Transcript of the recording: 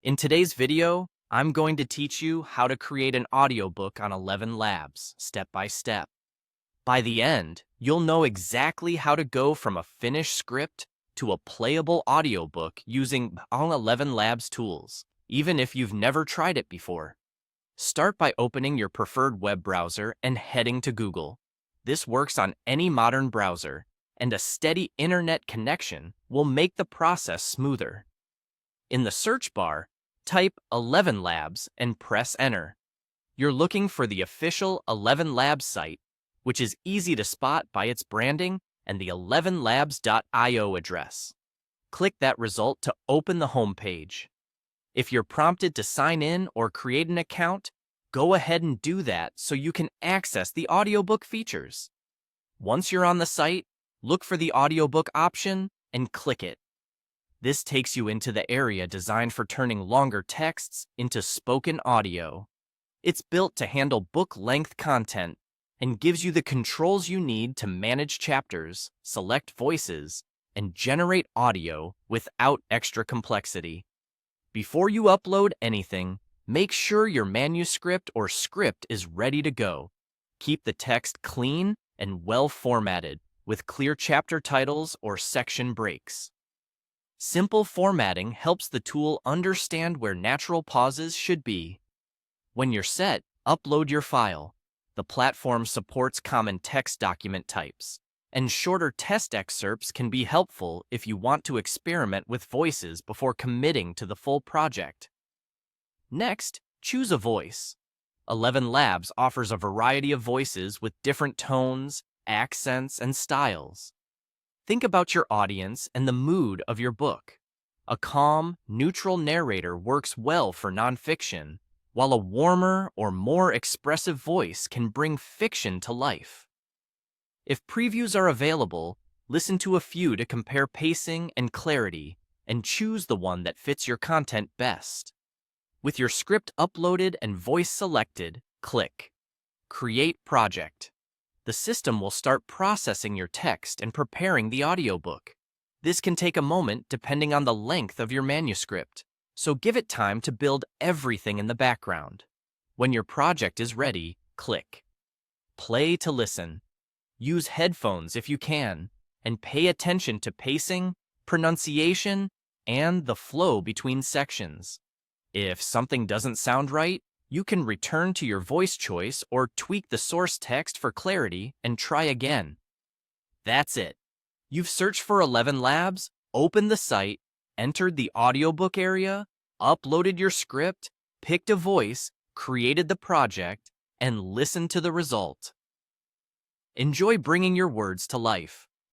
In today's video, I'm going to teach you how to create an audiobook on ElevenLabs, step by step. By the end, you'll know exactly how to go from a finished script to a playable audiobook using all ElevenLabs tools, even if you've never tried it before. Start by opening your preferred web browser and heading to Google. This works on any modern browser, and a steady internet connection will make the process smoother. In the search bar, type ElevenLabs and press Enter. You're looking for the official ElevenLabs site, which is easy to spot by its branding and the elevenlabs.io address. Click that result to open the home page. If you're prompted to sign in or create an account, go ahead and do that so you can access the audiobook features. Once you're on the site, look for the audiobook option and click it. This takes you into the area designed for turning longer texts into spoken audio. It's built to handle book-length content and gives you the controls you need to manage chapters, select voices, and generate audio without extra complexity. Before you upload anything, make sure your manuscript or script is ready to go. Keep the text clean and well formatted, with clear chapter titles or section breaks. Simple formatting helps the tool understand where natural pauses should be. When you're set, upload your file. The platform supports common text document types, and shorter test excerpts can be helpful if you want to experiment with voices before committing to the full project. Next, choose a voice. ElevenLabs offers a variety of voices with different tones, accents, and styles. Think about your audience and the mood of your book. A calm, neutral narrator works well for nonfiction, while a warmer or more expressive voice can bring fiction to life. If previews are available, listen to a few to compare pacing and clarity, and choose the one that fits your content best. With your script uploaded and voice selected, click Create Project. The system will start processing your text and preparing the audiobook. This can take a moment depending on the length of your manuscript, so give it time to build everything in the background. When your project is ready, click Play to listen. Use headphones if you can, and pay attention to pacing, pronunciation, and the flow between sections. If something doesn't sound right, you can return to your voice choice or tweak the source text for clarity and try again. That's it. You've searched for ElevenLabs, opened the site, entered the audiobook area, uploaded your script, picked a voice, created the project, and listened to the result. Enjoy bringing your words to life.